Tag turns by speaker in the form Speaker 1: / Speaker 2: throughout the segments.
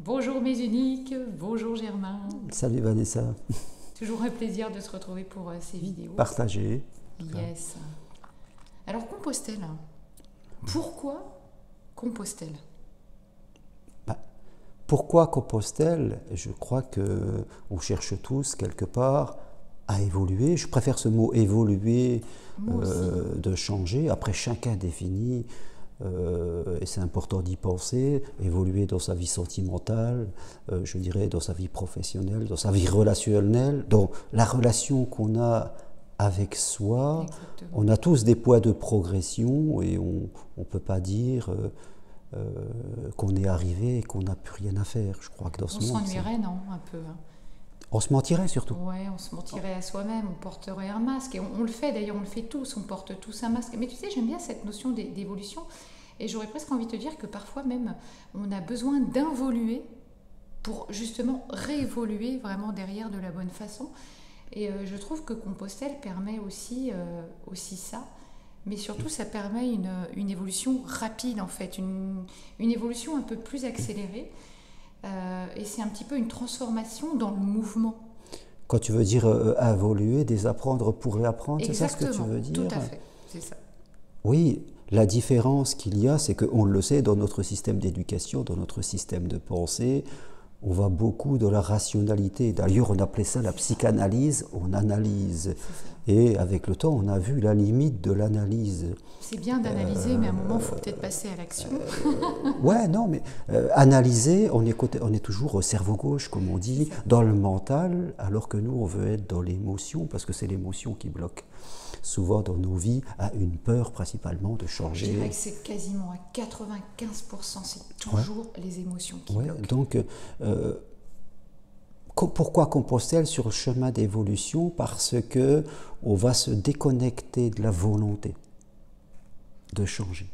Speaker 1: Bonjour mes uniques, bonjour Germain.
Speaker 2: Salut Vanessa.
Speaker 1: Toujours un plaisir de se retrouver pour ces vidéos.
Speaker 2: Partagé.
Speaker 1: Yes. Alors Compostelle, pourquoi Compostelle?
Speaker 2: Bah, pourquoi Compostelle? Je crois que on cherche tous quelque part à évoluer. Je préfère ce mot évoluer, de changer. Après, chacun définit. Et c'est important d'y penser, évoluer dans sa vie sentimentale, je dirais dans sa vie professionnelle, dans sa vie relationnelle, dans la relation qu'on a avec soi.
Speaker 1: Exactement.
Speaker 2: On a tous des points de progression et on ne peut pas dire qu'on est arrivé et qu'on n'a plus rien à faire. Je crois que dans ce monde,
Speaker 1: On s'ennuierait, non, un peu.
Speaker 2: on se mentirait surtout.
Speaker 1: Ouais, on se mentirait à soi-même, on porterait un masque. Et on le fait d'ailleurs, on le fait tous, on porte tous un masque. Mais tu sais, j'aime bien cette notion d'évolution. Et j'aurais presque envie de te dire que parfois même, on a besoin d'involuer pour justement réévoluer vraiment derrière de la bonne façon. Et je trouve que Compostelle permet aussi ça. Mais surtout, ça permet une évolution rapide, en fait, une évolution un peu plus accélérée. Et c'est un petit peu une transformation dans le mouvement.
Speaker 2: Quand tu veux dire évoluer, désapprendre pour réapprendre, c'est ça ce que tu veux dire?
Speaker 1: Tout à fait, c'est ça.
Speaker 2: Oui, la différence qu'il y a, c'est qu'on le sait, dans notre système d'éducation, dans notre système de pensée, on va beaucoup dans la rationalité. D'ailleurs, on appelait ça la psychanalyse, on analyse. Et avec le temps, on a vu la limite de l'analyse.
Speaker 1: C'est bien d'analyser, mais à un moment, il faut peut-être passer à l'action.
Speaker 2: Ouais, non, mais analyser, on est toujours au cerveau gauche, comme on dit, dans le mental, alors que nous, on veut être dans l'émotion, parce que c'est l'émotion qui bloque. Souvent dans nos vies, à une peur principalement de changer.
Speaker 1: Je dirais que c'est quasiment à 95%, c'est toujours les émotions qui bloquent.
Speaker 2: Donc, pourquoi Compostelle sur le chemin d'évolution? Parce que on va se déconnecter de la volonté de changer.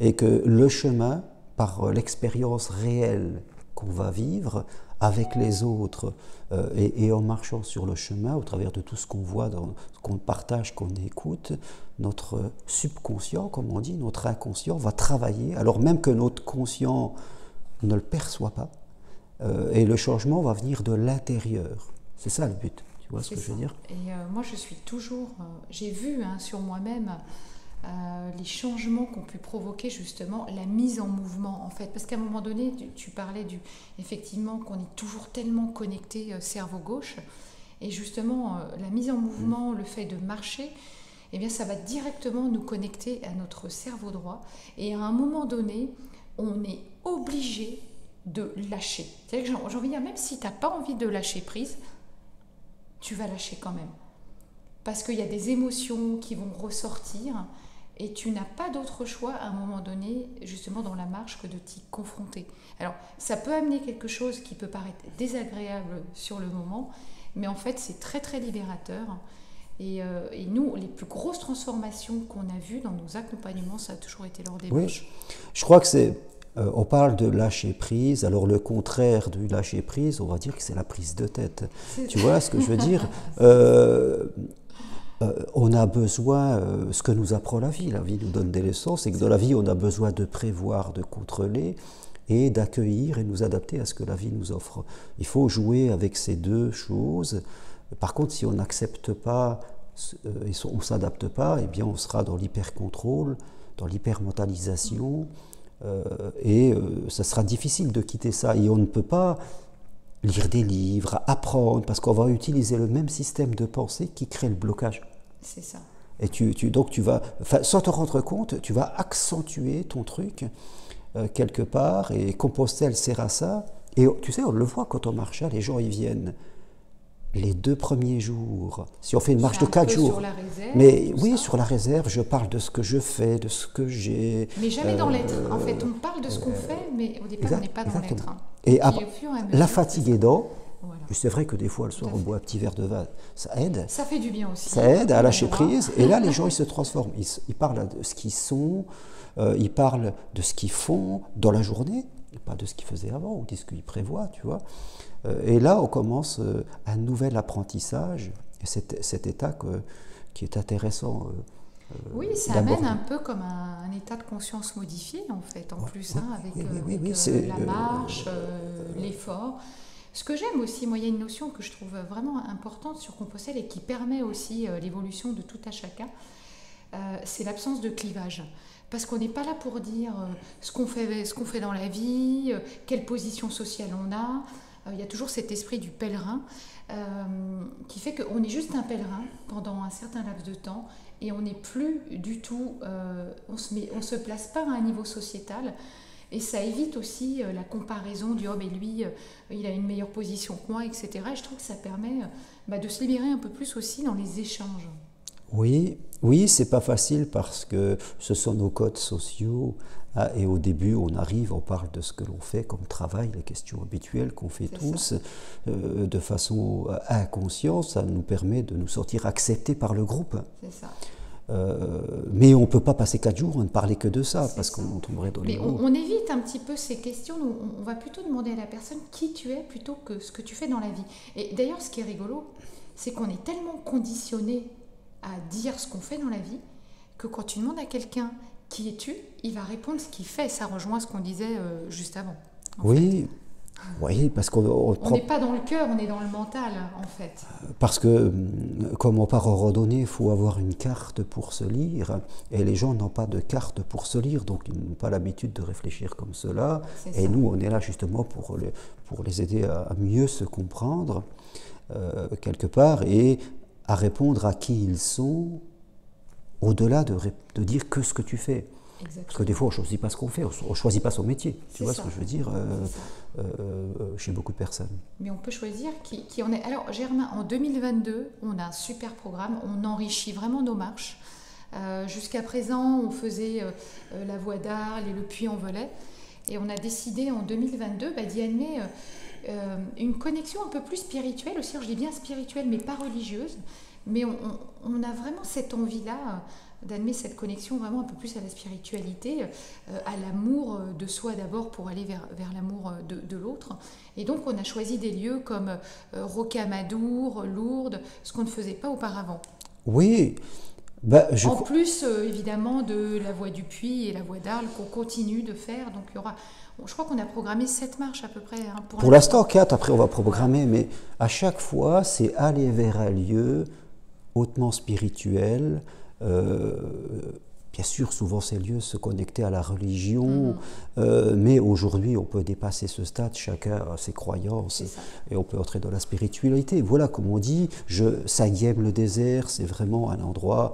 Speaker 2: Et que le chemin, par l'expérience réelle qu'on va vivre avec les autres et en marchant sur le chemin, au travers de tout ce qu'on voit, qu'on partage, qu'on écoute, notre subconscient, comme on dit, notre inconscient va travailler, alors même que notre conscient ne le perçoit pas, et le changement va venir de l'intérieur. C'est ça le but, tu vois ce que je veux dire?
Speaker 1: Et moi je suis toujours, j'ai vu sur moi-même les changements qu'ont pu provoquer justement la mise en mouvement en fait, parce qu'à un moment donné tu parlais effectivement qu'on est toujours tellement connecté cerveau gauche, et justement la mise en mouvement, le fait de marcher, eh bien ça va directement nous connecter à notre cerveau droit, et à un moment donné on est obligé de lâcher. C'est-à-dire que j'ai envie de dire, même si tu n'as pas envie de lâcher prise, tu vas lâcher quand même, parce qu'il y a des émotions qui vont ressortir. Et tu n'as pas d'autre choix à un moment donné, justement dans la marche, que de t'y confronter. Alors, ça peut amener quelque chose qui peut paraître désagréable sur le moment, mais en fait, c'est très très libérateur. Et nous, les plus grosses transformations qu'on a vues dans nos accompagnements, ça a toujours été lors des marches.
Speaker 2: Oui, je crois que c'est... on parle de lâcher prise, alors le contraire du lâcher prise, on va dire que c'est la prise de tête. Tu vois ce que je veux dire? On a besoin, ce que nous apprend la vie nous donne des leçons, c'est que dans la vie on a besoin de prévoir, de contrôler et d'accueillir et nous adapter à ce que la vie nous offre. Il faut jouer avec ces deux choses. Par contre, si on n'accepte pas et on ne s'adapte pas, eh bien on sera dans l'hyper-contrôle, dans l'hyper-mentalisation, et ça sera difficile de quitter ça. Et on ne peut pas lire des livres, apprendre, parce qu'on va utiliser le même système de pensée qui crée le blocage.
Speaker 1: C'est ça.
Speaker 2: Et donc tu vas, sans te rendre compte, tu vas accentuer ton truc quelque part, et Compostelle sert à ça. Et tu sais, on le voit quand on marche, les gens ils viennent les 2 premiers jours. Si on fait une marche de 4 jours.
Speaker 1: Sur la réserve,
Speaker 2: mais oui, ça. Sur la réserve, je parle de ce que je fais, de ce que j'ai.
Speaker 1: Mais jamais dans l'être. En fait, on parle de ce qu'on fait, mais au départ, on n'est pas dans l'être.
Speaker 2: Et après, la fatigue aidant, voilà. C'est vrai que des fois, le soir, on boit un petit verre de vin, ça aide.
Speaker 1: Ça fait du bien aussi.
Speaker 2: Ça aide à lâcher prise. Et là, les gens, ils se transforment. Ils parlent de ce qu'ils sont, ils parlent de ce qu'ils font dans la journée, pas de ce qu'ils faisaient avant, ou de ce qu'ils prévoient, tu vois. Et là, on commence un nouvel apprentissage, et cet état qui est intéressant.
Speaker 1: Oui, ça amène un peu comme un état de conscience modifié, en fait, en plus, avec la marche, l'effort. Ce que j'aime aussi, moi, il y a une notion que je trouve vraiment importante sur Compostelle et qui permet aussi l'évolution de tout à chacun, c'est l'absence de clivage. Parce qu'on n'est pas là pour dire ce qu'on fait dans la vie, quelle position sociale on a. Il y a toujours cet esprit du pèlerin qui fait qu'on est juste un pèlerin pendant un certain laps de temps et on n'est plus du tout, on se place pas à un niveau sociétal. Et ça évite aussi la comparaison du « oh mais lui, il a une meilleure position que moi », etc. Et je trouve que ça permet de se libérer un peu plus aussi dans les échanges.
Speaker 2: Oui, c'est pas facile parce que ce sont nos codes sociaux. Et au début, on parle de ce que l'on fait comme travail, les questions habituelles qu'on fait tous, de façon inconsciente. Ça nous permet de nous sentir acceptés par le groupe.
Speaker 1: C'est ça.
Speaker 2: Mais on ne peut pas passer 4 jours à ne parler que de ça, parce qu'on tomberait dans les mots.
Speaker 1: On évite un petit peu ces questions, on va plutôt demander à la personne qui tu es plutôt que ce que tu fais dans la vie. Et d'ailleurs, ce qui est rigolo, c'est qu'on est tellement conditionné à dire ce qu'on fait dans la vie, que quand tu demandes à quelqu'un qui es-tu, il va répondre ce qu'il fait. Ça rejoint ce qu'on disait juste avant.
Speaker 2: Oui, parce qu'on
Speaker 1: n'est pas dans le cœur, on est dans le mental, en fait.
Speaker 2: Parce que, comme on part en randonnée, il faut avoir une carte pour se lire, et les gens n'ont pas de carte pour se lire, donc ils n'ont pas l'habitude de réfléchir comme cela. Et nous, on est là justement pour les aider à mieux se comprendre, quelque part, et à répondre à qui ils sont, au-delà de dire que ce que tu fais. Exactement. Parce que des fois, on ne choisit pas ce qu'on fait, on ne choisit pas son métier. Tu vois ce que je veux dire chez beaucoup de personnes.
Speaker 1: Mais on peut choisir qui on est. Alors, Germain, en 2022, on a un super programme, on enrichit vraiment nos marches. Jusqu'à présent, on faisait la Voie d'Arles et le Puy-en-Velay. Et on a décidé en 2022 d'y amener une connexion un peu plus spirituelle aussi. Alors, je dis bien spirituelle, mais pas religieuse. Mais on a vraiment cette envie-là d'amener cette connexion vraiment un peu plus à la spiritualité, à l'amour de soi d'abord pour aller vers l'amour de l'autre. Et donc on a choisi des lieux comme Rocamadour, Lourdes, ce qu'on ne faisait pas auparavant.
Speaker 2: Oui.
Speaker 1: En plus, évidemment, de la Voie du Puy et la Voie d'Arles qu'on continue de faire. Donc il y aura... Je crois qu'on a programmé 7 marches à peu près.
Speaker 2: Pour l'instant, 4, après on va programmer, mais à chaque fois, c'est aller vers un lieu hautement spirituel. Bien sûr, souvent ces lieux se connecter à la religion, mais aujourd'hui on peut dépasser ce stade, chacun a ses croyances et on peut entrer dans la spiritualité. Voilà, comme on dit, Saguième le désert, c'est vraiment un endroit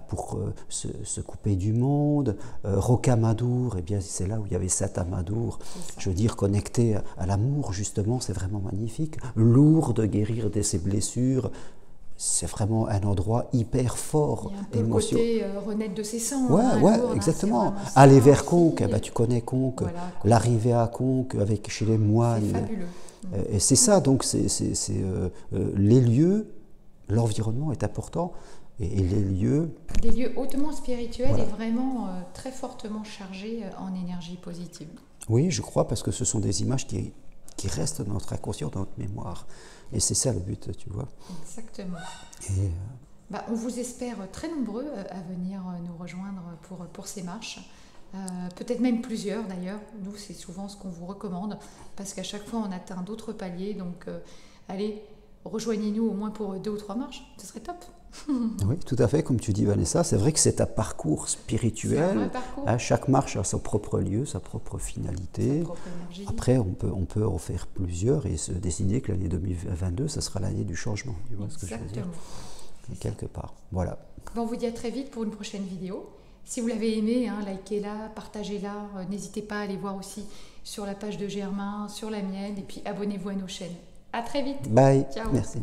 Speaker 2: pour se couper du monde. Rocamadour, eh bien c'est là où il y avait Saint-Amadour, je veux dire connecté à l'amour justement, c'est vraiment magnifique. Lourdes, guérir de ses blessures. C'est vraiment un endroit hyper fort.
Speaker 1: Il y a un peu le côté renaître de ses cendres.
Speaker 2: Lourdes, exactement. Aller vers Conques, tu connais Conques, l'arrivée à Conques chez les moines.
Speaker 1: C'est fabuleux.
Speaker 2: Et c'est ça, donc les lieux, l'environnement est important. Et les lieux...
Speaker 1: Des lieux hautement spirituels et vraiment très fortement chargés en énergie positive.
Speaker 2: Oui, je crois, parce que ce sont des images qui restent dans notre inconscient, dans notre mémoire. Et c'est ça le but, tu vois.
Speaker 1: Exactement.
Speaker 2: Et
Speaker 1: on vous espère très nombreux à venir nous rejoindre pour ces marches. Peut-être même plusieurs d'ailleurs. Nous, c'est souvent ce qu'on vous recommande parce qu'à chaque fois, on atteint d'autres paliers. Donc, allez, rejoignez-nous au moins pour 2 ou 3 marches. Ce serait top.
Speaker 2: Oui, tout à fait. Comme tu dis, Vanessa, c'est vrai que c'est un parcours spirituel.
Speaker 1: C'est un vrai parcours.
Speaker 2: Chaque marche a son propre lieu, sa propre finalité.
Speaker 1: Sa propre énergie.
Speaker 2: Après, on peut en faire plusieurs et se décider que l'année 2022, ça sera l'année du changement. Tu vois ce que je veux dire ? Quelque part. Voilà.
Speaker 1: On vous dit à très vite pour une prochaine vidéo. Si vous l'avez aimé, likez-la, partagez-la. N'hésitez pas à aller voir aussi sur la page de Germain, sur la mienne. Et puis abonnez-vous à nos chaînes. À très vite.
Speaker 2: Bye.
Speaker 1: Ciao.
Speaker 2: Merci.